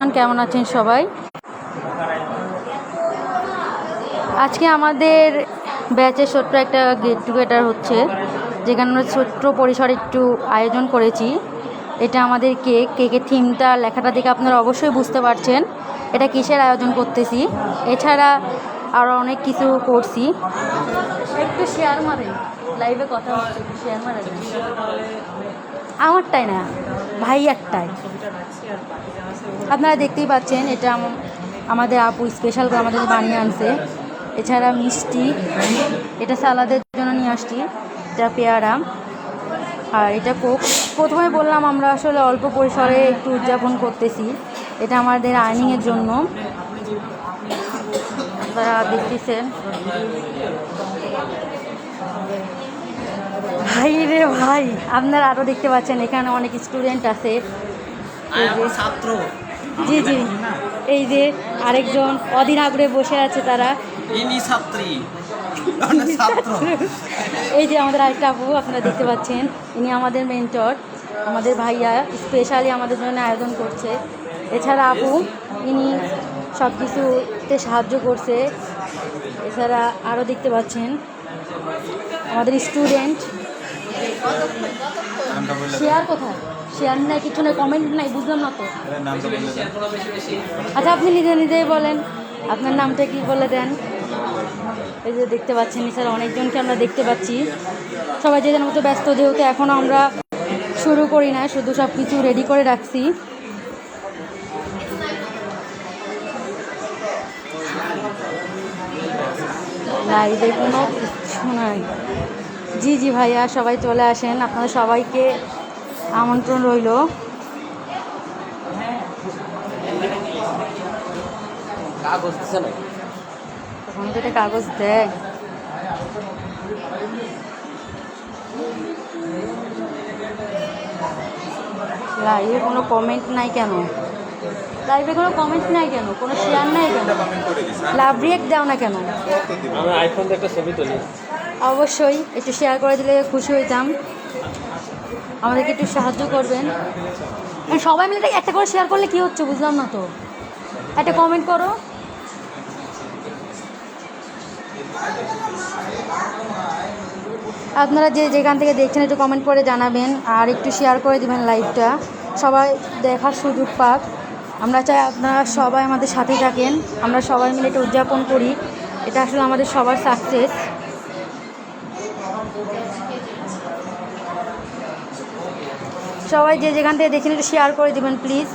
কেমন আছেন সবাই? আজকে আমাদের ব্যাচের ছোট্ট একটা গেট টুগেদার হচ্ছে, যেখানে আমরা ছোট্ট পরিসরে একটু আয়োজন করেছি। এটা আমাদের কেকের থিমটা লেখাটা দেখে আপনারা অবশ্যই বুঝতে পারছেন এটা কিসের আয়োজন করতেছি। এছাড়া আরও অনেক কিছু করছি। একটু শেয়ার মারেন, লাইভে কথা হচ্ছে, একটু শেয়ার মারেন। আমারটাই না, ভাইয়ারটাই। আপনারা দেখতেই পাচ্ছেন এটা আমাদের আপু স্পেশাল করে আমাদের বানিয়ে আনছে। এছাড়া মিষ্টি, এটা সালাদের জন্য নিয়ে আসছি, এটা পেয়ারা, আর এটা কোক। প্রথমে বললাম আমরা আসলে অল্প পরিসরে একটু উদযাপন করতেছি, এটা আমাদের আর্নিংয়ের জন্য। আপনারা দেখতেছেন ভাই রে ভাই, আপনারা আরও দেখতে পাচ্ছেন এখানে অনেক স্টুডেন্ট আছে। জি জি, এই যে আরেকজন অধীর আগ্রহে বসে আছে, তারা এই যে আমাদের আরেকটা আপু আপনারা দেখতে পাচ্ছেন, ইনি আমাদের মেন্টর, আমাদের ভাইয়া স্পেশালি আমাদের জন্য আয়োজন করছে। এছাড়া আপু ইনি সব কিছুতে সাহায্য করছে। এছাড়া আরও দেখতে পাচ্ছেন আমাদের স্টুডেন্ট। শেয়ার কোথায়? শেয়ার নাই, কিছু নেই, কমেন্ট নাই, বুঝলাম না তো। আচ্ছা আপনি নিজে নিজেই বলেন আপনার নামটা কি বলে দেন। এই যে দেখতে পাচ্ছেন স্যার অনেকজনকে আমরা দেখতে পাচ্ছি, সবাই যে যার মতো ব্যস্ত, যেহেতু এখনও আমরা শুরু করি না, শুধু সব কিছু রেডি করে রাখছি। লাইভে কোনো কিছু নাই। জি জি ভাইয়া, সবাই চলে আসেন, আপনাদের সবাইকে আমন্ত্রণ রইল। তখন তো এটা কাগজ দেয়। লাইভে কোনো কমেন্ট নাই কেন? লাইভে কোনো কমেন্ট নাই কেন? কোনো শেয়ার নাই কেন? লাভ রিয়েক্ট দাও না কেন? অবশ্যই একটু শেয়ার করে দিলে খুশি হইতাম। আমাদেরকে একটু সাহায্য করবেন। সবাই মিলে একটা করে শেয়ার করলে কি হচ্ছে বুঝলাম না তো। একটা কমেন্ট করো। আপনারা যে যেখান থেকে দেখছেন একটু কমেন্ট করে জানাবেন, আর একটু শেয়ার করে দিবেন লাইভটা, সবাই দেখার সুযোগ পাক। আমরা চাই আপনারা সবাই আমাদের সাথে থাকেন, আমরা সবাই মিলে এটা উদযাপন করি। এটা আসলে আমাদের সবার সাকসেস। সবাই যে যেখান থেকে দেখছেন একটু শেয়ার করে দিবেন প্লিজ।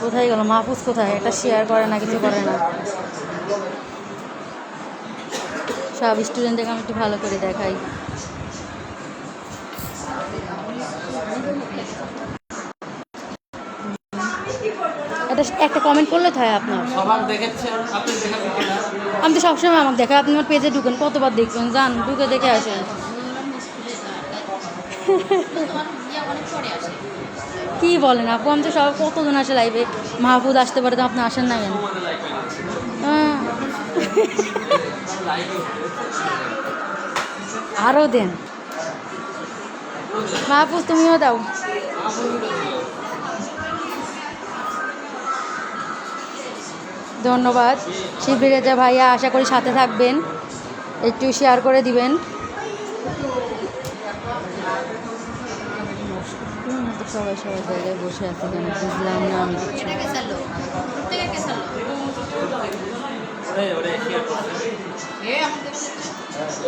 কোথায় গেল মাহফুজ? কোথায়? এটা শেয়ার করে না, কিছু করে না। সব স্টুডেন্টদেরকে আমি একটু ভালো করে দেখাই। এটা একটা কমেন্ট করলে তো হয় আপনার। আমি তো সবসময় আমাকে দেখা, আপনি আমার পেজে ঢুকেন, কতবার দেখবেন, যান ঢুকে দেখে আসেন। কি বলেন আপু, আমি তো সব কতজন আসে লাইভে, মাহফুজ আসতে পারে তো আপনি আসেন না কেন? আরও দেন মাহফুজ, তুমিও দাও। ধন্যবাদ শিবরেজা ভাইয়া, আশা করি সাথে থাকবেন, একটু শেয়ার করে দিবেন। সবাই সবাই জায়গায় বসে আছে কেন বুঝলাম না আমি।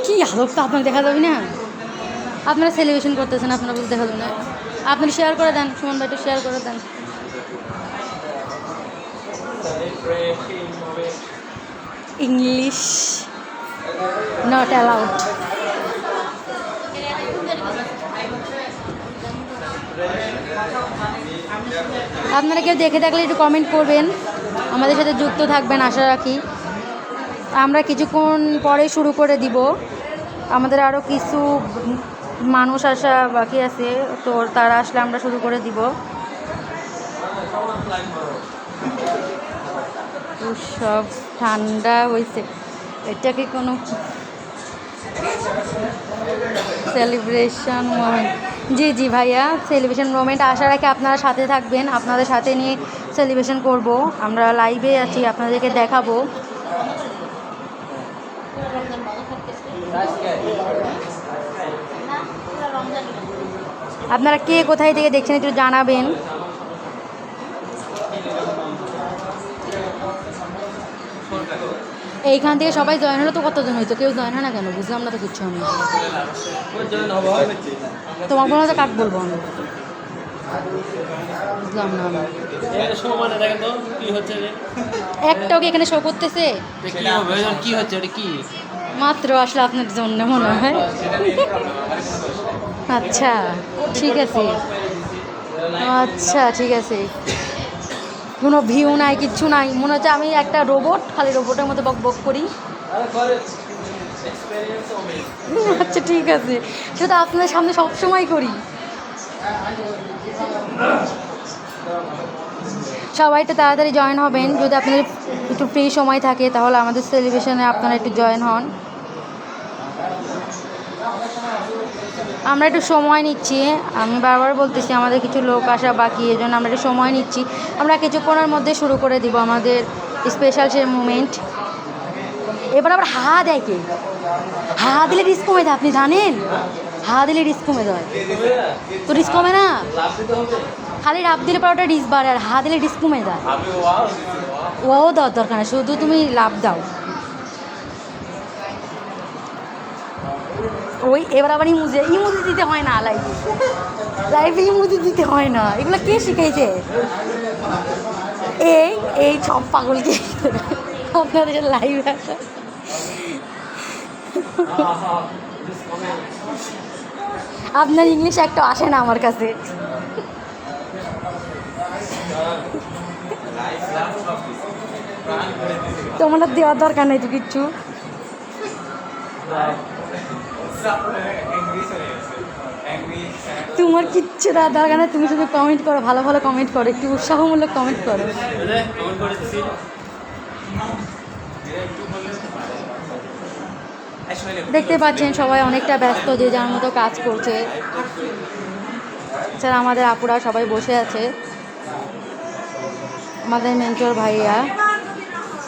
কি হালত তো আপনাকে দেখা যাবে না, আপনারা সেলিব্রেশন করতেছেন, আপনারা বলতে দেখা যাবে না। আপনারা শেয়ার করে দেন, সুমন ভাই একটু শেয়ার করে দেন। English not allowed. আপনারা কেউ দেখে থাকলে একটু কমেন্ট করবেন, আমাদের সাথে যুক্ত থাকবেন আশা রাখি। আমরা কিছুক্ষণ পরে শুরু করে দিব, আমাদের আরও কিছু মানুষ আসা বাকি আছে, তো তারা আসলে আমরা শুরু করে দিব। সব ঠান্ডা হয়েছে, এটা কি কোনো সেলিব্রেশন মোমেন্ট? জি জি ভাইয়া, সেলিব্রেশন মোমেন্ট আসার আগে আপনারা সাথে থাকবেন, আপনাদের সাথে নিয়ে সেলিব্রেশন করব। আমরা লাইভে আছি, আপনাদেরকে দেখাবো। আপনারা কে কোথায় থেকে দেখছেন একটু জানাবেন। এইখান থেকে সবাই জয়েন হলো তো কতজন হইতো? কেউ জয়েন হয় না কেন? বুঝলাম না তো কিচ্ছু আমি। তোমার বলো তো কাক বলবো আমি, বুঝলাম না আমি। একটাও কি এখানে শো করতেছে? কি হচ্ছে ওটা কি? মাত্র আসলে আপনার জন্য মনে হয়। আচ্ছা ঠিক আছে, আচ্ছা ঠিক আছে। কোনো ভিউ নাই, কিচ্ছু নাই, মনে হচ্ছে আমি একটা রোবট, খালি রোবটের মতো বক বক করি। আচ্ছা ঠিক আছে, সেটা আপনাদের সামনে সবসময় করি। সবাই একটু তাড়াতাড়ি জয়েন হবেন, যদি আপনাদের একটু ফ্রি সময় থাকে তাহলে আমাদের সেলিব্রেশনে আপনারা একটু জয়েন হন। আমরা একটু সময় নিচ্ছি, আমি বারবার বলতেছি আমাদের কিছু লোক আসা বাকি, এই জন্য আমরা একটু সময় নিচ্ছি। আমরা কিছুক্ষণের মধ্যে শুরু করে দিব আমাদের স্পেশাল সে মুমেন্ট। এবার আবার হা দেয় কে? হা দিলে রিস্ক কমে দেয়, আপনি জানেন? হা দিলে রিস্ক কমে দেয় তো, রিস্ক কমে না, খালি রাব দিলে পর ওটা রিস্ক বাড়ে, আর হা দিলে রিস্ক কমে দেয়। ও দেওয়ার দরকার নেই, শুধু তুমি লাভ দাও। ওই এবার আবার ইমুজি দিতে হয় না, লাইভে ইমুজি দিতে হয় না। এগুলো কে শিখাইছে? এই সব পাগলকে আপনাদের লাইভ আসা। আপনার ইংলিশ একটা আসে না আমার কাছে। তোমার দেওয়ার দরকার নেই তো কিচ্ছু। তোমার কিচ্ছু দেওয়ার দরকার নেই, তুমি শুধু কমেন্ট করো, ভালো ভালো কমেন্ট করো, একটু উৎসাহমূলক কমেন্ট করো। দেখতে পাচ্ছেন সবাই অনেকটা ব্যস্ত, যে যার মতো কাজ করছে। এছাড়া আমাদের আপুরা সবাই বসে আছে। আমাদের মেন্টর ভাইয়া,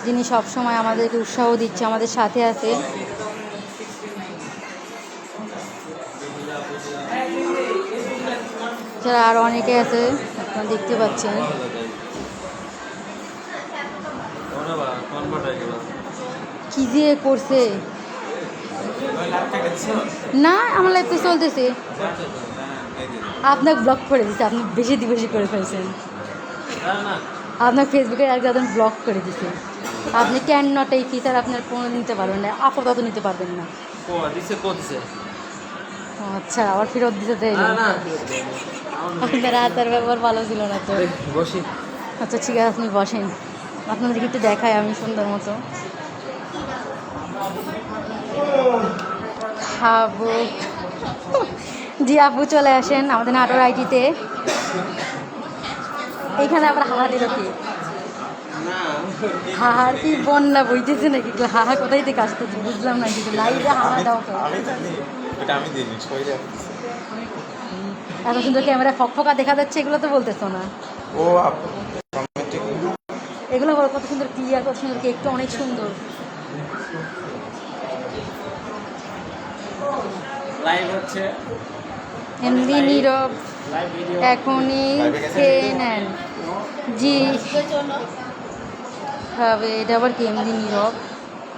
যিনি সবসময় আমাদেরকে উৎসাহ দিচ্ছে, আমাদের সাথে আছে। এছাড়া আরও অনেকে আছে, আপনারা দেখতে পাচ্ছেন। কি দিয়ে করছে না, আমার লাইফ তো চলতেছে। আপনাকে ব্লক করে দিচ্ছে, আপনি বেশি বেশি করে ফেলছেন। আপনার ফেসবুকে একজন ব্লক করে দিচ্ছে। আপনি ক্যান নট এই ফিচার আপনার কোনো নিতে পারবেন না, আপাতত নিতে পারবেন না। আচ্ছা, আবার ফেরত দিতে দেয়নি। আপনার হাতের ব্যবহার ভালো ছিল না তো। আচ্ছা ঠিক আছে, আপনি বসেন, আপনাদেরকে একটু দেখাই আমি সুন্দর মতো খাবো। জি আপু চলে আসেন আমাদের নাটোর আইটিতে। এইখানে আবার হাহা দিল কি? হাহার কি বন্যা বইতেছে নাকি? হাহা কোথায় থেকে আসতেছে বুঝলাম না, কিন্তু লাইভে হাহা দাও। এত সুন্দর ক্যামেরা ফকফকা দেখা যাচ্ছে, এগুলো তো বলতেছো না। এগুলো বলো কত সুন্দর ক্লিয়ার, কত সুন্দর, কেকটা অনেক সুন্দর। লাইভ হচ্ছে, এমনি নীরব এখনই খেয়ে নেন। জি হবে, এটা আবার কি এমনি নীরব?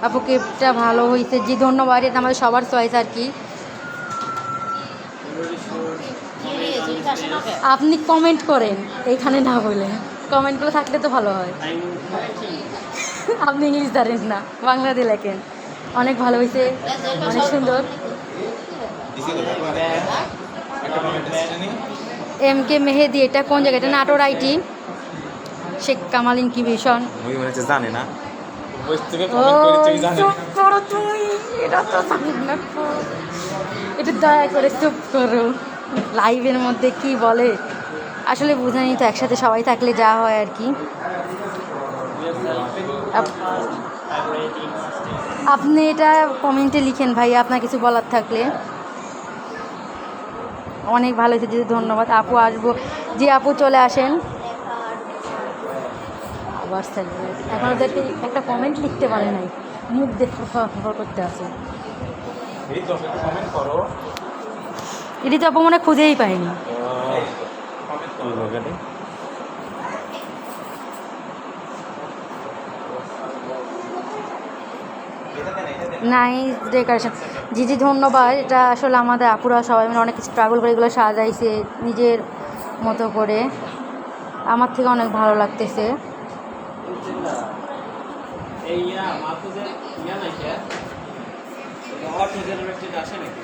আপু কেকটা ভালো হয়েছে, জি ধন্যবাদ, এটা আমাদের সবার চয়েস আর কি। আপনি কমেন্ট করেন এইখানে না বলে, কমেন্টগুলো থাকলে তো ভালো হয়। আপনি ইংলিশ জানেন না, বাংলা দিয়ে লেখেন। অনেক ভালো হয়েছে, অনেক সুন্দর। এম কে মেহেদি, এটা কোন জায়গা? এটা নাটোর আইটি, শেখ কামাল ইনকিউবেশন। জানে না এটা তো জানি না, এটা দয়া করে চুপ করো। লাইভের মধ্যে কি বলে আসলে বুঝানি তো, একসাথে সবাই থাকলে যা হয় আর কি। আপনি এটা কমেন্টে লিখেন ভাই, আপনার কিছু বলার থাকলে। অনেক ভালো হয়েছে দিদি, ধন্যবাদ। আপু আসবো, জি আপু চলে আসেন। আবার সেলিব্রেট, এখন ওদেরকে একটা কমেন্ট লিখতে পারে নাই, মুখ দেখতে করতে আছে। কমেন্ট করো। এটি তো আপু মনে হয় খুঁজেই পাইনি। কমেন্ট করো। নাইস ডেকোরেশন, জি জি ধন্যবাদ। এটা আসলে আমাদের আপুরা সবাই মিলে অনেক স্ট্রাগল করে এগুলো সাজাইছে নিজের মতো করে, আমার থেকে অনেক ভালো লাগতেছে। এই ইয়া মাহফুজের ইয়া নাকি ওয়ার্ড জেনারেটেড আছে নাকি?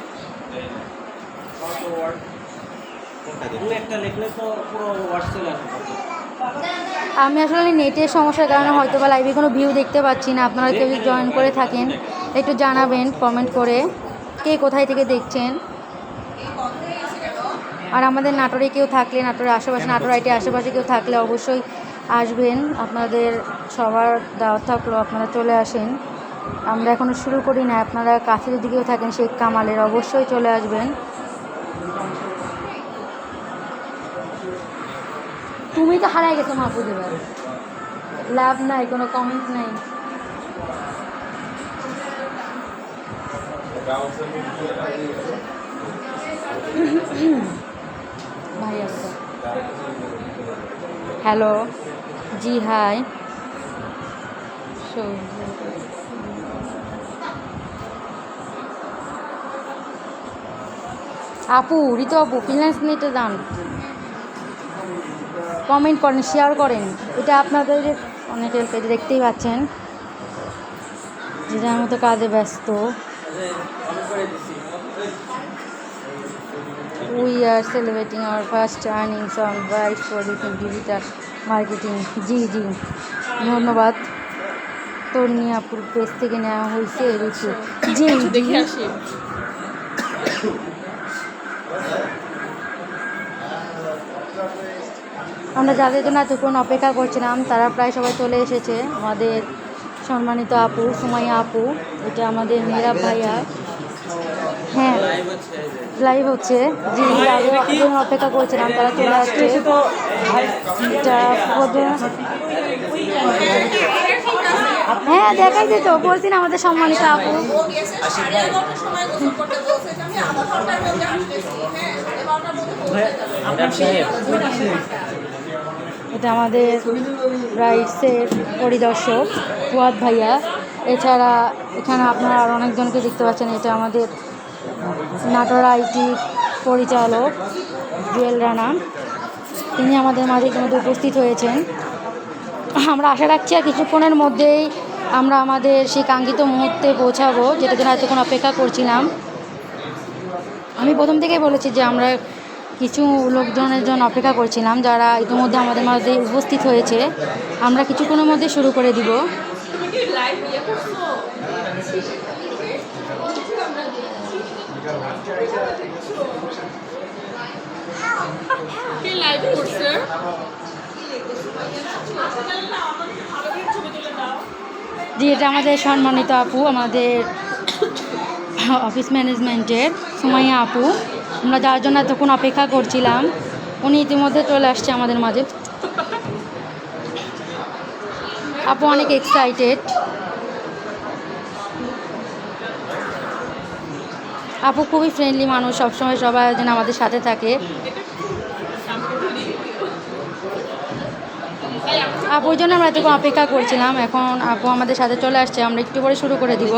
শর্ট ওয়ার্ড কোনটা একটা লিখলে তো পুরো ওয়ার্ড চলে আসবে। আমি আসলে নেটের সমস্যার কারণে হয়তো বা লাইভে কোনো ভিউ দেখতে পাচ্ছি না। আপনারা কেউ যদি জয়েন করে থাকেন একটু জানাবেন কমেন্ট করে কে কোথায় থেকে দেখছেন। আর আমাদের নাটোরে কেউ থাকলে, নাটোরের আশেপাশে, নাটোর আইটি আশেপাশে কেউ থাকলে অবশ্যই আসবেন, আপনাদের সবার দাওয়াত থাকলো, আপনারা চলে আসেন। আমরা এখনও শুরু করি না, আপনারা কাছে যদি কেউ থাকেন শেখ কামালের অবশ্যই চলে আসবেন। তুমি তো হারাই গেছো মাহফুজ, এবার লাভ নাই, কোনো কমেন্ট নাই। ভাই আসো, হ্যালো, জি হাই। আপু, ঋতু আপু, ফিনান্স নিতে যান, কমেন্ট করেন, শেয়ার করেন, এটা আপনাদের অনেকের পেজে দেখতেই পাচ্ছেন যে যার মতো কাজে ব্যস্ত। We are celebrating our first earnings on bright for digital marketing. জি জি ধন্যবাদ। তরুণী আপুর পেজ থেকে নেওয়া হয়েছে ঋতু, জি দেখে আসি। আমরা যাদের জন্য এতক্ষণ অপেক্ষা করছিলাম তারা প্রায় সবাই চলে এসেছে। আমাদের সম্মানিত আপু সুমাইয়া আপু, এটা আমাদের মেরাব ভাইয়া, হ্যাঁ লাইভ হচ্ছে, জি যাদের অপেক্ষা করছিলাম তারা চলে আসছে। এটা হ্যাঁ দেখাই যেত, বলছি না আমাদের সম্মানিত আপু। এটা আমাদের রাইটসের পরিদর্শক ফুয়াদ ভাইয়া। এছাড়া এখানে আপনারা আরও অনেকজনকে দেখতে পাচ্ছেন। এটা আমাদের নাটোর আইটি পরিচালক জুয়েল রানা, তিনি আমাদের মাঝে ইতিমধ্যে উপস্থিত হয়েছেন। আমরা আশা রাখছি আর কিছুক্ষণের মধ্যেই আমরা আমাদের সেই কাঙ্ক্ষিত মুহূর্তে পৌঁছাবো, যেটার জন্য এতক্ষণ অপেক্ষা করছিলাম। আমি প্রথম থেকেই বলেছি যে আমরা কিছু লোকজনের জন্য অপেক্ষা করছিলাম, যারা ইতিমধ্যে আমাদের মাঝে উপস্থিত হয়েছে। আমরা কিছুক্ষণের মধ্যে শুরু করে দিব। জি এটা আমাদের সম্মানিত আপু, আমাদের অফিস ম্যানেজমেন্টের সুমাইয়া আপু। আমরা যার জন্য এতক্ষণ অপেক্ষা করছিলাম উনি ইতিমধ্যে চলে আসছে আমাদের মাঝে। আপু অনেক এক্সাইটেড। আপু খুবই ফ্রেন্ডলি মানুষ, সবসময় সবাই যেন আমাদের সাথে থাকে। আপুর জন্য আমরা এতক্ষণ অপেক্ষা করছিলাম, এখন আপু আমাদের সাথে চলে আসছে। আমরা একটু পরে শুরু করে দিব।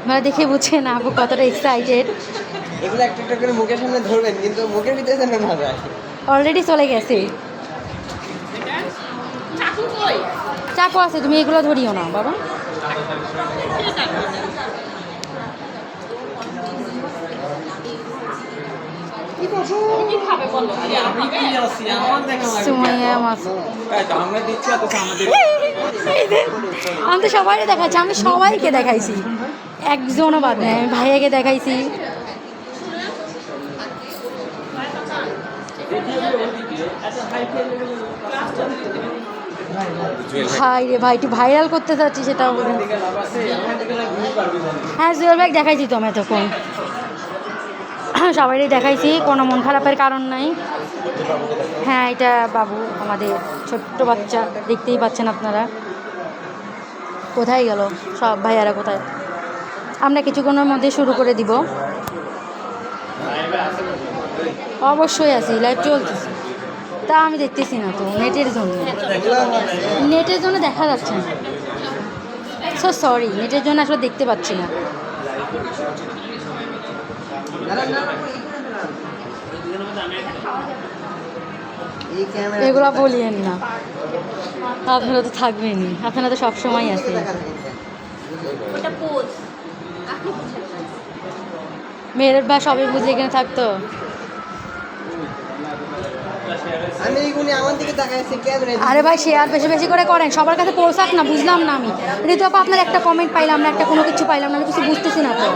আপনারা দেখে বুঝছেন আপু কতটা এক্সাইটেড। এগুলো একটা একটা করে মুখের সামনে ধরবেন, কিন্তু মুখের ভিতরে যেন না যায়। অলরেডি চলে গেছে। চাকু আছে, তুমি এগুলো ধরিও না বাবা। সুমাইয়া মাছ আমি তো সবাই দেখাচ্ছি, আমি সবাইকে দেখাইছি, একজনও বাদ নেই। আমি ভাইয়াকে দেখাইছি। ভাই রে ভাই, একটু ভাইরাল করতে চাচ্ছি সেটাও বলি। হ্যাঁ জুয়েল ভাই দেখাইছি তো আমি এতক্ষণ, সবাইই দেখাইছি, কোনো মন খারাপের কারণ নাই। হ্যাঁ এটা বাবু আমাদের ছোট্ট বাচ্চা, দেখতেই পাচ্ছেন আপনারা। কোথায় গেল সব ভাইয়ারা, কোথায়? আমরা কিছুক্ষণের মধ্যে শুরু করে দিব। অবশ্যই আছি, লাইভ চলতেছে, তা আমি দেখতেছি না তো, নেটের জন্য দেখা যাচ্ছে না। সো সরি, নেটের জন্য আসলে দেখতে পাচ্ছি না। এই ক্যামেরা এগুলো বলিয়েন না, আপনারা তো থাকবেনই, আপনারা তো সবসময় আছেন। মেয়ের বা সবাই বুঝে এখানে থাকতো। আমি এইগুলি আমার দিকে তাকাইছি ক্যামেরা। আরে ভাই শেয়ার বেশি বেশি করে করেন, সবার কাছে পৌঁছাক না, বুঝলাম না আমি। ঋতু আপা আপনার একটা কমেন্ট পাইলাম না, একটা কোনো কিছু পাইলাম না, আমি কিছু বুঝতেছি না তো।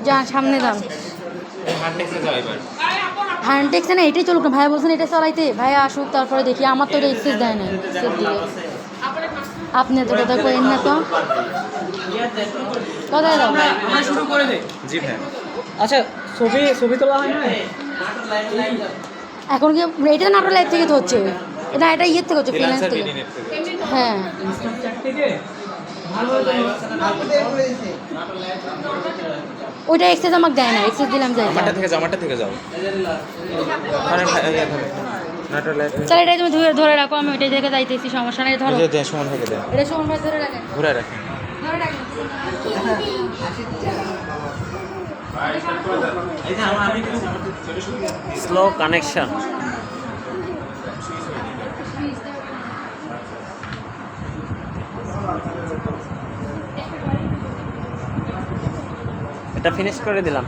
যান সামনে যান, হ্যান্ডটেক্সে না এটাই চলুক না, ভাইয়া বলছেন এটা চালাইতে, ভাইয়া আসুক তারপরে দেখি। আমার তো এটা এক্সেস দেয় না, এক্সেস দিলে আপনি এত কথা করেন না তো। কোথায় যাও? শুরু করে দে। জি ভাই। আচ্ছা ছবি তোলা হয় না এখন কি এটা নাটক লাইভ থেকে তো হচ্ছে না, এটা ইয়ের থেকে হচ্ছে, ফ্রিল্যান্স থেকে। হ্যাঁ ওইটা এক্সেস আমাকে দেয় না, এক্সেস দিলাম যাই। আমারটা থেকে যাও আরে ভাই নাটক লাইট তাহলে এটাই তুমি ধরে রাখো, আমি ওইটাই দেখে যাইতেছি, সমস্যা নেই। ধরো দে সমান থেকে দে, এটা সমান ভাই ধরে রাখেন, ঘুরে রাখেন। ধরে রাখেন। Slow connection. এটা ফিনিশ করে দিলাম।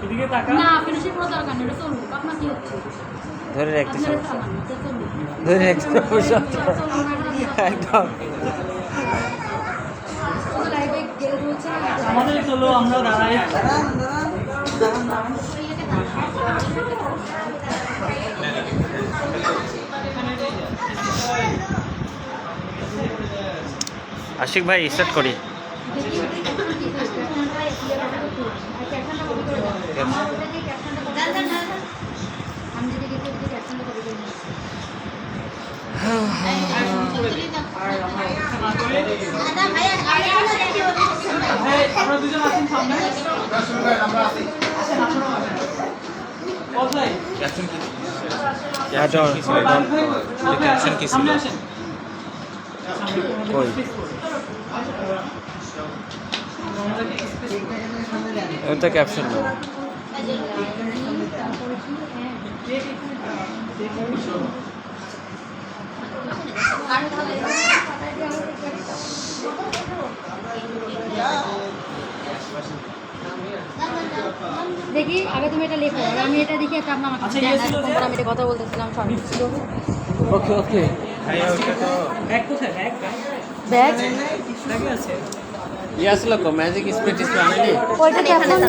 না ফিনিশিং কোনো দরকার নেই, এটা চলুক। আপনার কি হচ্ছে? ধরে রাখতে আপনার সমস্যা, এটা না, এটা চলুক। ধরে রাখতে সমস্যা একদম। শুধু লাইভে গেলে হচ্ছে না। আমাদের চলো আমরা দাঁড়াই। আশিক ভাই স্টার্ট করি। ক্যাপশন কি ক্যাপশন কি ছিল? কই এটা ক্যাপশন না। দেখি আগে তুমি এটা লেখো, আর আমি এটা দেখি একটা আপনার আচ্ছা, ইয়ে ছিল যে- আমি এটা কথা বলতেছিলাম। সরি ওকে ওকে। ভাই ওইটা তো ব্যাগ কোথায়? ব্যাগ ব্যাগ ব্যাগে আছে। ইয়ে আসলো কো ম্যাজিক স্প্রে টিস্প্রে আনেনি? ওইটা ক্যাপশন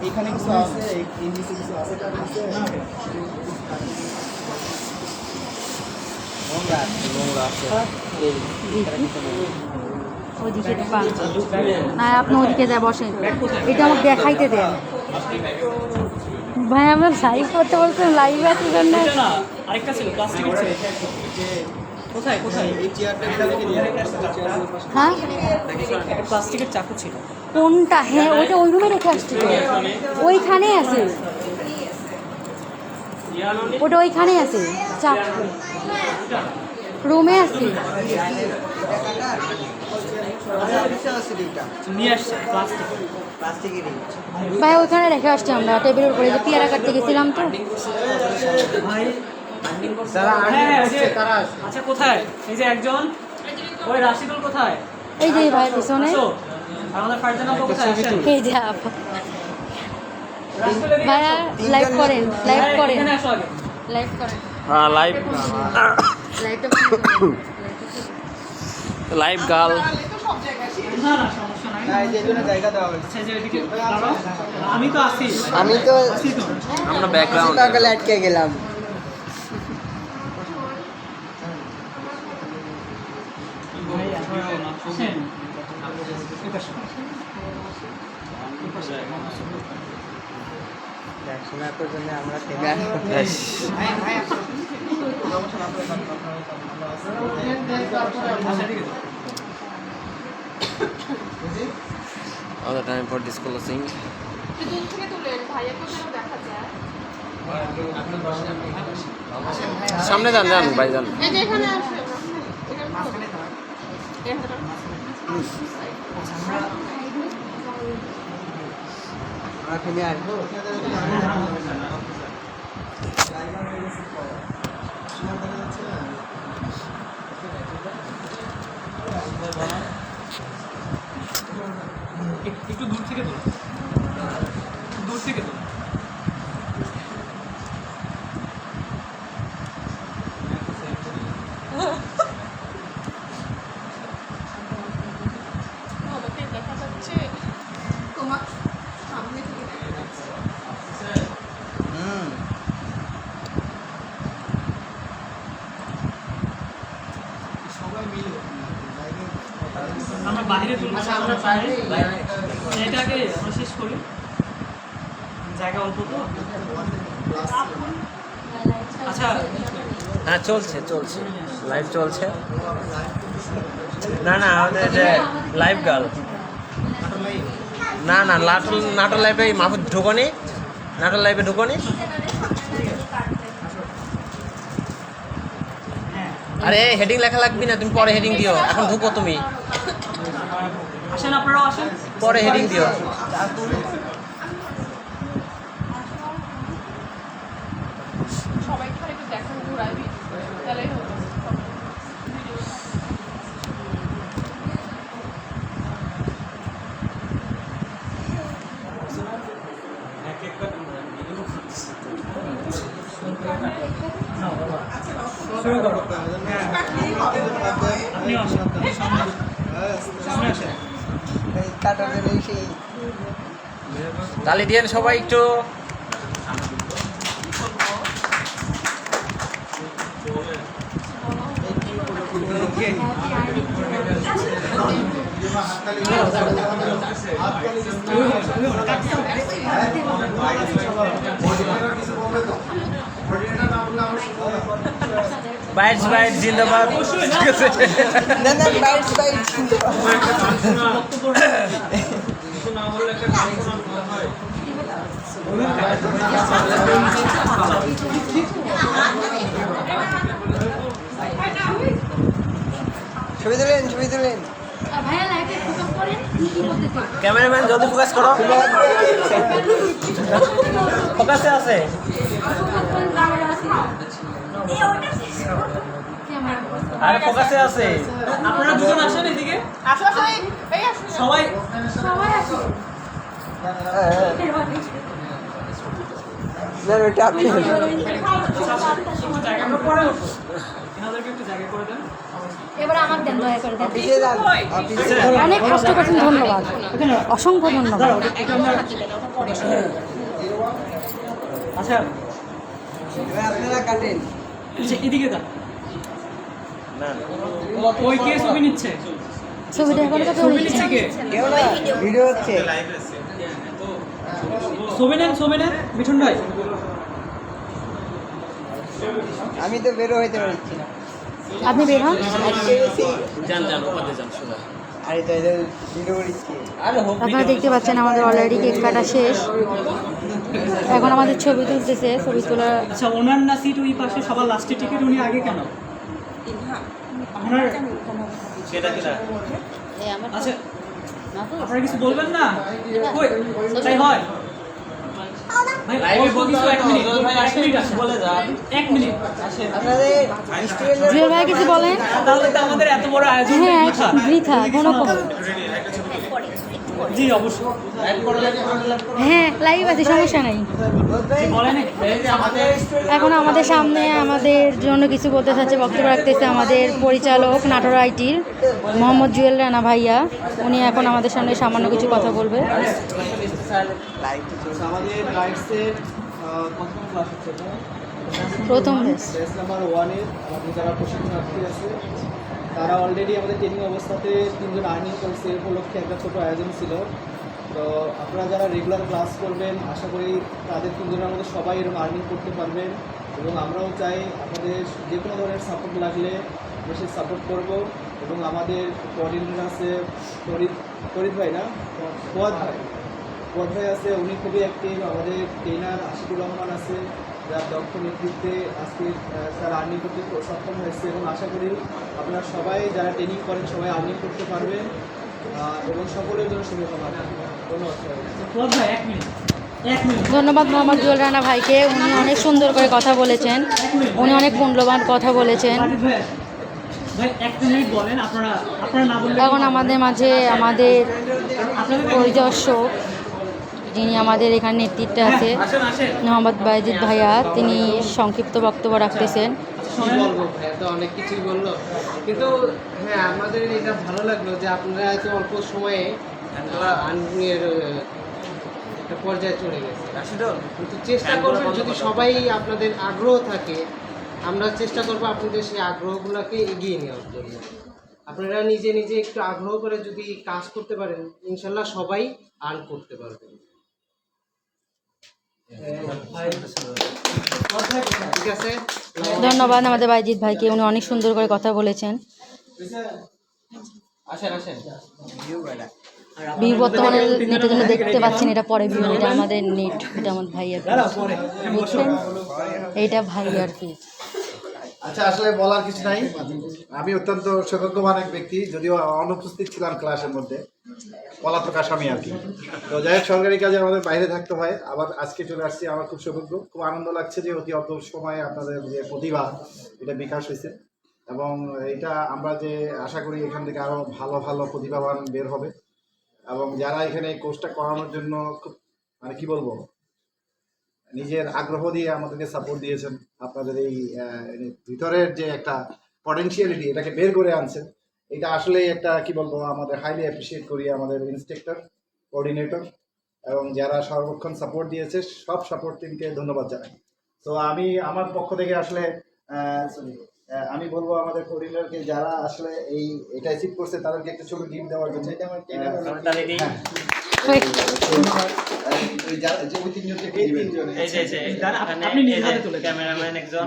এখানে কিছু আছে, এই নিচে কিছু আছে, তার নিচে নোংরা আছে। ওইদিকে না, আপনি ওইদিকে যায় বসেন, এটা আমাকে দেখাইতে দেন। ভাই আমরা লাইভ করতে বলছেন, লাইভে আছি জন্য। না আরেকটা ছিল প্লাস্টিকের ছিল। কোথায় কোথায়? এই চেয়ারটা থেকে নিয়ে আসছে। হ্যাঁ একটা প্লাস্টিকের চাকু ছিল। কোনটা? হ্যাঁ ওইটা ওই রুমে রেখে আসছি তো, ওইখানে আছে, ওটা ওইখানেই আছে, চাপ রুমে আছে। নিয়ে আসছে প্লাস্টিক। প্লাস্টিকেরই। ভাই ওইখানে রেখে আসছি আমরা, টেবিলের উপরে, যে পেয়ারা কাটতে গেছিলাম তো। ভাই যারা হ্যাঁ, আসছে তারা আসছে। আচ্ছা কোথায়? এই যে একজন, ওই রাশিদুল কোথায়? এই যে ভাই পিছনে, আসো। আর আমাদের ফারজানা আপু কোথায়? আসেন। এই যে আপা। রাশিদুল এদিকে ভাইয়া আসো। লাইভ করেন, লাইভ হ্যাঁ, করেন, এখানে আসো আগে। লাইভ করেন, হ্যাঁ লাইভ লাইভটা লাইভ গার্ল। না না সমস্যা নাই না এই যে এখানে জায়গা দেওয়া হয়েছে আচ্ছা, যে ওইদিকে দাঁড়াও। আমি তো আছি আমি তো আছি তো আমরা ব্যাকগ্রাউন্ড সকালে আটকে গেলাম আসেন। দেখাশোনার জন্য আমরা থেমে আসবো all the time for disclosing দূর থেকে তুলেন ভাইয়াকে যেন দেখা যায় সামনে যান যান ভাই যান এই যে এখানে আসেন আমরা থেমে আসবো একটু দূর থেকে তোলো দূর থেকে তোলো আমাকে দেখা যাচ্ছে তোমার সামনে থেকে দেখা যাচ্ছে আমরা বাইরে তুলবো আমরা এটাকে আমরা শেষ করি জায়গা অল্প তো আচ্ছা হ্যাঁ চলছে চলছে লাইভ চলছে না না আমাদের যে লাইভ গার্ল না না নাটোর লাইভে মাহফুজ ঢুকনি নাটোর লাইভে ঢুকনি আরে হেডিং লেখা লাগবি না তুমি পরে হেডিং দিও এখন ঢুকো তুমি আসেন আপনারাও আসেন পরে হেডিং দিও সবাইকে একটু দেখান ঘুরাবি তাহলেই হতো শুরু করো আপনিও আসেন সামনে আসেন কাটারের এই সেই তালি দিয়েন সবাই একটু বাইটস বাইট জিন্দাবাদ ঠিক আছে না না বাইট বাইট ছবি তুলেন ভাইয়া লাইভে ফোকাস করেন কি বলতেছে ক্যামেরাম্যান জলদি ফোকাস করো ফোকাসে আছে আরে ফোকাসে আছে আপনারা দুজন আসেন এদিকে আসো আসো এই আসো সবাই না ওটা আপনি জায়গা আমরা পরে উঠবো এনাদেরকে একটু জায়গা করে দেন এবার আমার দেন দয়া করে দেন অফিসে যান অফিসে অনেক কষ্ট করছেন ধন্যবাদ অসংখ্য ধন্যবাদ আচ্ছা এবার আপনারা কাটেন আচ্ছা, এদিকে দাও না ওই কে ছবি নিচ্ছে ছবিটা করে তো ছবি নিচ্ছে কে কেউ না ভিডিও হচ্ছে ছবি নেন মিঠুন ভাই আমি তো বেরো হইতে পারছি না আপনি বের হন যান যান ওপারে যান সোজা আরে তো এদের ভিডিও করছি আপনারা দেখতে পাচ্ছেন আমাদের অলরেডি কেক কাটা শেষ এখন আমাদের ছবি তুলতেছে ছবি তোলা আচ্ছা ওনার না সিট ওই পাশে সবার লাস্টের টিকিট উনি আগে কেন ওনার সেটা কিনা আচ্ছা আপনারা কিছু বলবেন না কই তাই হয় ভাই লাইভে বলছো 1 মিনিট 1 মিনিট আসে বলে যান 1 মিনিট আসেন আপনাদের স্টুডেন্টদের জুয়েল ভাই কিছু বলেন তাহলে তো আমাদের এত বড় আয়োজন হ্যাঁ বৃথা। বৃথা কোনো জি অবশ্যই। হ্যাঁ লাইভ আছে, সমস্যা নাই। বলেন এখন আমাদের সামনে আমাদের জন্য কিছু বলতে চাচ্ছে, বক্তব্য রাখতেছে আমাদের পরিচালক নাটোর আইটির মোহাম্মদ জুয়েল রানা ভাইয়া। উনি এখন আমাদের সামনে সামান্য কিছু কথা বলবে। আমাদের লাইটসের প্রথম ক্লাস হচ্ছে এটা। প্রথম ব্যাচ। ব্যাচ নাম্বার 1 এর আমাদের যারা প্রশিক্ষণার্থী আছে তারা অলরেডি আমাদের ট্রেনিং অবস্থাতে 3 জন আর্নিং করছে। এর উপলক্ষে একটা ছোটো আয়োজন ছিল। তো আপনারা যারা রেগুলার ক্লাস করবেন আশা করি তাদের 3 জনের মধ্যে সবাই এরকম আর্নিং করতে পারবেন, এবং আমরাও চাই আপনাদের যে কোনো ধরনের সাপোর্ট লাগলে বেশি সাপোর্ট করব। এবং আমাদের কোঅর্ডিনেটর আছে ফরিদ ভাই না, ফুয়াদ ভাই আছে, উনি খুবই অ্যাক্টিভ। আমাদের ট্রেনার আশিকুর রহমান আছে, যার দক্ষ নেতৃত্বে আজকে তারা আর্নিং করতে সক্ষম হয়েছে। এবং আশা করি আপনারা সবাই যারা ট্রেনিং করেন সবাই আর্নিং করতে পারবেন, এবং সকলের জন্য শুভকামনা। ধন্যবাদ সবাইকে। ধন্যবাদ মোহাম্মদ জুয়েল রানা ভাইকে। উনি অনেক সুন্দর করে কথা বলেছেন, উনি অনেক মূল্যবান কথা বলেছেন। ভাই 1 মিনিট বলেন, আপনারা না বললে এখন আমাদের মাঝে আমাদের পরিদর্শক যিনি আমাদের এখানে নেতৃত্বে আছে মোহাম্মদ বাইজিদ ভাইয়া, তিনি সংক্ষিপ্ত বক্তব্য রাখতেছেন। কি বলবো, ভাইয়া তো অনেক কিছুই বললো, কিন্তু হ্যাঁ আমাদের এটা ভালো লাগলো যে আপনারা এত অল্প সময়ে আর্নিংয়ের একটা পর্যায়ে চলে গেছে। কিন্তু চেষ্টা করবেন যদি সবাই আপনাদের আগ্রহ থাকে, আমরা চেষ্টা করবো আপনাদের সেই আগ্রহগুলোকে এগিয়ে নেওয়ার জন্য। আপনারা নিজে নিজে একটু আগ্রহ করে যদি কাজ করতে পারেন ইনশাল্লাহ সবাই আর্ন করতে পারবেন। ঠিক আছে, ধন্যবাদ আমাদের বাইজিদ ভাইকে, উনি অনেক সুন্দর করে কথা বলেছেন। ভিউ বর্তমানে নেটের জন্য দেখতে পাচ্ছেন, এটা পরে ভিউ, এটা আমাদের নেট, এটা আমাদের ভাইয়ার বুঝছেন, এইটা ভাইয়ার পেজ। আচ্ছা, আসলে বলার কিছু নাই। আমি অত্যন্ত সৌভাগ্যবান এক ব্যক্তি, যদিও অনুপস্থিত ছিলাম ক্লাসের মধ্যে, পলাতক আসামি আর কি। তো যাই হোক, সরকারি কাজে আমাদের বাইরে থাকতে হয়, আবার আজকে চলে আসছি। আমার খুব সৌভাগ্য, খুব আনন্দ লাগছে যে অতি অল্প সময়ে আপনাদের যে প্রতিভা এটা বিকাশ হয়েছে, এবং এটা আমরা যে আশা করি এখান থেকে আরও ভালো ভালো প্রতিভাবান বের হবে। এবং যারা এখানে এই কোর্সটা করানোর জন্য খুব মানে কি বলবো, নিজের আগ্রহ দিয়ে আমাদেরকে সাপোর্ট দিয়েছেন, আপনাদের এই ভিতরের যে একটা পটেনশিয়ালিটি এটাকে বের করে আনছেন, এটা আসলেই একটা কি বলবো, আমাদের হাইলি অ্যাপ্রিসিয়েট করি আমাদের ইন্সট্রাক্টর, কোঅর্ডিনেটর এবং যারা সর্বক্ষণ সাপোর্ট দিয়েছে সব সাপোর্ট টিমকে ধন্যবাদ জানাই। তো আমি আমার পক্ষ থেকে আসলে আমি বলবো আমাদের কোঅর্ডিনেটরকে, যারা আসলে এটা অ্যাচিভ করছে তাদেরকে একটা ছোট গিফট দেওয়ার জন্য। ক্যামেরাম্যান একজন,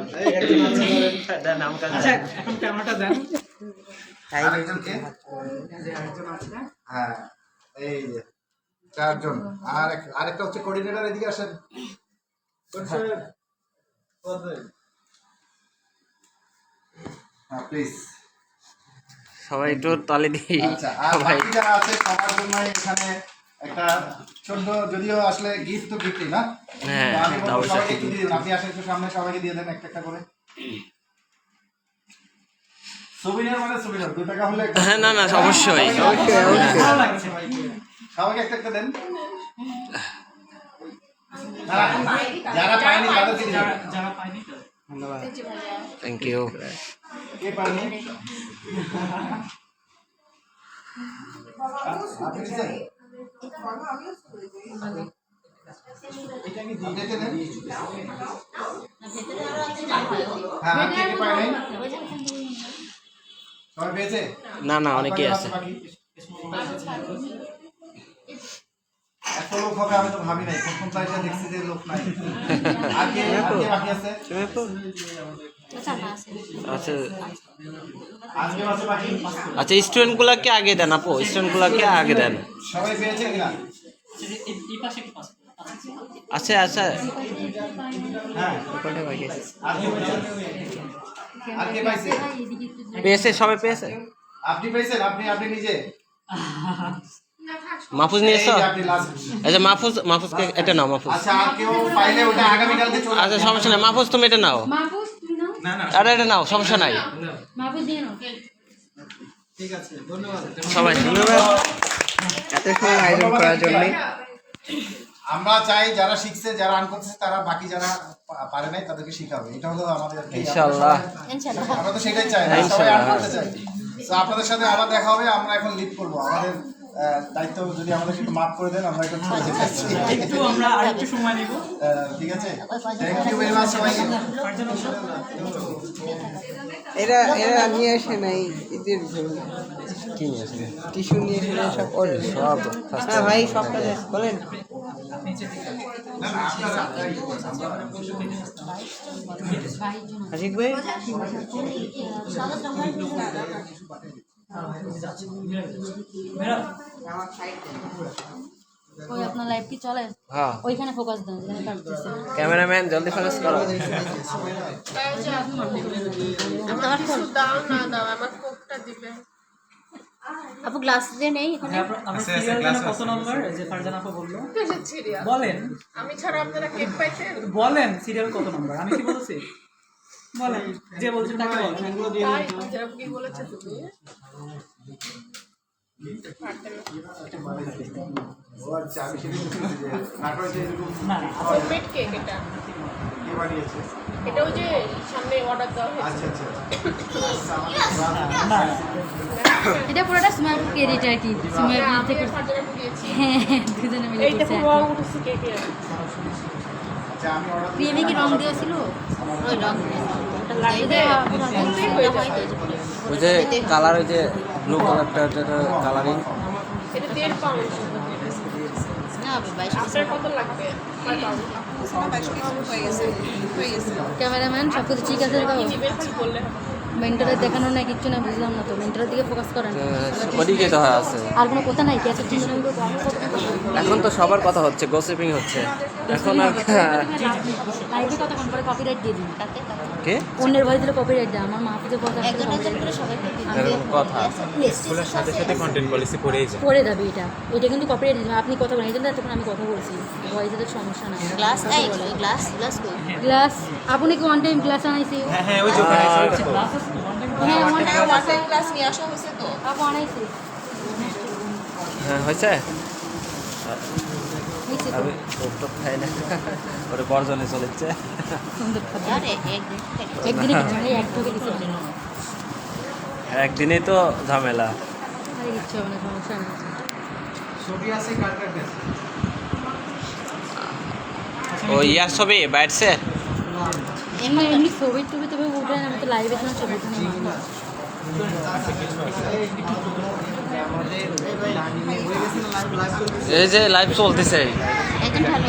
আচ্ছা এখন ক্যামেরাটা দেন। হ্যাঁ, এই যে 4 জন, আর আরেকটা হচ্ছে কোঅর্ডিনেটর, এদিকে আসেন। হ্যাঁ প্লিজ সবাই একটু তালি দিই। আচ্ছা, আর বাকি যারা আছে সবার জন্য এখানে একটা ছোট্ট, যদিও আসলে গিফট তো গিফটই না, হ্যাঁ, তো আমি বলবো অবশ্যই। সবাইকে একটু দিয়ে দিন। আপনি আসেন একটু সামনে, সবাইকে দিয়ে দেন একটা একটা করে। সুবিনার মানে সুবিনার 2 টাকা হলে হ্যাঁ, না অবশ্যই। ভালো লাগছে। সবাইকে একটা একটা দেন। না, যারা পায়নি তাদেরকে দিন। যারা পায়নি থ্যাংক ইউ। কে পায়নি? আপনি দিচ্ছেন? আপনি এতে দেন। হ্যাঁ, আর কে কে পায় নাই? সবাই পেয়েছে? না অনেকেই আছে। এত লোক হবে আমি তো ভাবি নাই, প্রথম প্রাইসে দেখছি যে লোক নাই। আর কে বাকি আছে? আচ্ছা আজকে আছে বাকি? আচ্ছা, স্টুডেন্টগুলোকে আগে দেন আপু, স্টুডেন্টগুলোকে আগে দেন। সবাই পেয়েছে কিনা? এই পাশে কি পাস আচ্ছা হ্যাঁ, আর কে পেয়েছে? আর কে পাইছে? পেয়েছে, সবাই পেয়েছে। আপনি পেয়েছেন? আপনি নিজে? মাহফুজ নিয়েছো? এই যে আপনি last। আচ্ছা মাহফুজকে এটা নাও। মাহফুজ, আচ্ছা, আর কেউ পাইলে ওটা আগামীকালকে চলে আচ্ছা সমস্যা নাই। মাহফুজ তুমি এটা নাও। আরে এটা নাও, সমস্যা নাই। ঠিক আছে, ধন্যবাদ। সবাই এত সময় আয়োজন করার জন্য। আমরা চাই যারা শিখছে, যারা আর্ন করতেছে, তারা বাকি যারা পারে নাই তাদেরকে শিখাবে। এটা হলো আমাদের ইনশাআল্লাহ। আমরা তো সেটাই চাই, সবাই আর্ন করতে চাই। তো আপনাদের সাথে আবার দেখা হবে। আমরা এখন লিড করব আমাদের দায়িত্ব, যদি আমাদের একটু মাফ করে দেন, আমরা একটু চলে যেতে চাচ্ছি। একটু আমরা আরেকটু সময় নিব। ঠিক আছে, থ্যাংক ইউ ভেরি মাচ সবাইকে। এরা এরা নিয়ে আসে নাই ঈদের কি নিয়ে আসবে? টিস্যু নিয়ে এসে নাই সব। ওই সব হ্যাঁ ভাই, সব কাজে বলেন। আশিক ভাই, ওই আপনার লাইভ কি চলে? হ্যাঁ। ওইখানে ফোকাস দেন যেখানে কাটতেছে। ক্যামেরাম্যান জলদি ফোকাস করো। আমার কিছু দাও না দাও, আমার কোকটা দিবে। আপু গ্লাস দিয়ে নেই এখানে। আমার সিরিয়াল কত নম্বর? এই যে ফারজানা আপা বললো। কিসের সিরিয়াল? বলেন আমি ছাড়া আপনারা কেক পাইছেন? বলেন সিরিয়াল কত নম্বর? আমি কি বলছি? বলেন, যে বলছেন তাকে বলেন। তাই যেরকম কি বলেছে তুমি? ও আচ্ছা, আমি সেটা বুঝতে পেরেছি যে নাটোরে এরকম না না, হোমমেড কেক এটা। কে বানিয়েছে? এটা ওই যে সামনে অর্ডার দেওয়া হয়েছে। আচ্ছা আচ্ছা না এটা পুরোটা সুমাইয়ার ক্রেডিট আর কি। সুমাইয়ার আমি থেকে ফারজানাকে দিয়েছি। হ্যাঁ, দুজনে মিলে এইটা করছে। পুরো রং উঠেছে কেকে। আচ্ছা, আমি অর্ডার ক্রিমে কি রং দিয়েছিল? ওই রং লাগিয়ে ফুলতেই হয়ে যাবে। ওই যে কালার, ওই যে ব্লু কালারটা, কালারিং। এটা 1.5 পাউন্ড। না ভাই, আপনার কত লাগবে? 5 পাউন্ড। ক্যামেরাম্যান সব কিছু ঠিক আছে তো? কি দিবেন কি বললে হবে? মেন্টরে দেখানো না, কিচ্ছু না, বুঝলাম না তো। মেন্টরের দিকে ফোকাস করেন। ওদিকে তো হয় আছে। আর কোনো কথা নাই কি? আছে ঠিক আছে। এখন তো সবার কথা হচ্ছে, গসিপিং হচ্ছে এখন। আর লাইভে কতক্ষণ পরে কপিরাইট দিয়ে দিন। কে অন্যের ভয় দিলে কপিরাইট দেয়। আমার মাহফুজের কথা এরকম কথা সাথে সাথে কন্টেন্ট পলিসি পড়েই যায়। পড়ে যাবে এটা। এটা কিন্তু কপিরাইট দিবে। আপনি কথা বলেন, এই জন্য এতক্ষণ আমি কথা বলছি। ভয় দিতে সমস্যা না। গ্লাস গ্লাস গ্লাস কই গ্লাস আপনি কি ওয়ান টাইম গ্লাস আনাইছি? হ্যাঁ ওই দোকানে হ্যাঁ, ওয়ান ওয়াটার গ্লাস নিয়ে আসা হয়েছে তো। আপু আনাইছি। হ্যাঁ হয়েছে। নিচ্ছি তো। আমি টপ খাই না, ওরে বর্জনে চলেছে। সুন্দর খাবার। আরে একদিনে কিছু মানে এক ঢোকে কিছু হবে না। একদিনেই তো ঝামেলা। আরে কিচ্ছু হবে না, সমস্যা নেই। ছবি আছে কার কার কাছে? ও ইয়ার ছবি বাইরছে। এমনি এমনি ছবি টবি তবে উঠে আমি তো লাইভে ছিলাম, ছবি উঠে না। এই যে লাইভ চলতেছে, একদম ভালো।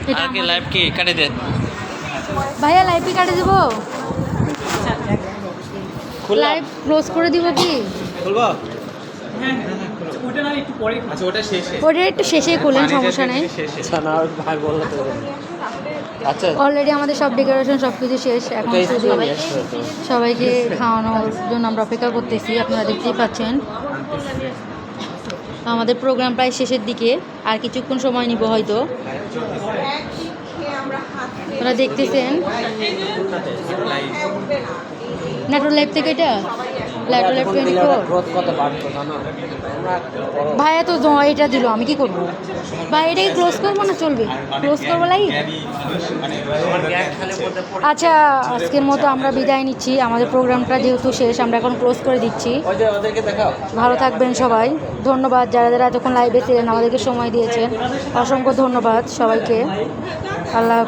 এটা আর কি লাইভ কি কাটে দেন? ভাইয়া লাইভই কাটে দিব? খুললাম। লাইভ ক্লোজ করে দিব কি? খুলবো? হ্যাঁ ওটা না একটু পরে। আচ্ছা ওটা শেষে ওটা একটু শেষে করলেন, সমস্যা নেই। আচ্ছা না, ভাই বললো তো। আচ্ছা অলরেডি আমাদের সব ডেকোরেশন সব কিছু শেষ। এখন ওটাই শুধু নিয়ে আসবে তো। সবাইকে খাওয়ানোর জন্য আমরা অপেক্ষা করতেছি। আপনারা দেখতেই পাচ্ছেন আমাদের প্রোগ্রাম প্রায় শেষের দিকে। আর কিছুক্ষণ সময় নিব হয়তো। আপনারা দেখতেছেন নাটোর লাইভ থেকে, এটা নাটোর লাইভ 24। গ্রোথ কত বাড়তো জানো? ভাইয়া তো এটা দিল, আমি কি করবো? ভাই এটাকে ক্লোজ করবো না চলবে? ক্লোজ করবো লাইভ। আচ্ছা আজকের মতো আমরা বিদায় নিচ্ছি। আমাদের প্রোগ্রামটা যেহেতু শেষ, আমরা এখন ক্লোজ করে দিচ্ছি। ওই যে ওদেরকে দেখাও। ভালো থাকবেন সবাই। ধন্যবাদ যারা যারা এতক্ষণ লাইভে ছিলেন, আমাদেরকে সময় দিয়েছেন। অসংখ্য ধন্যবাদ সবাইকে। আল্লাহ।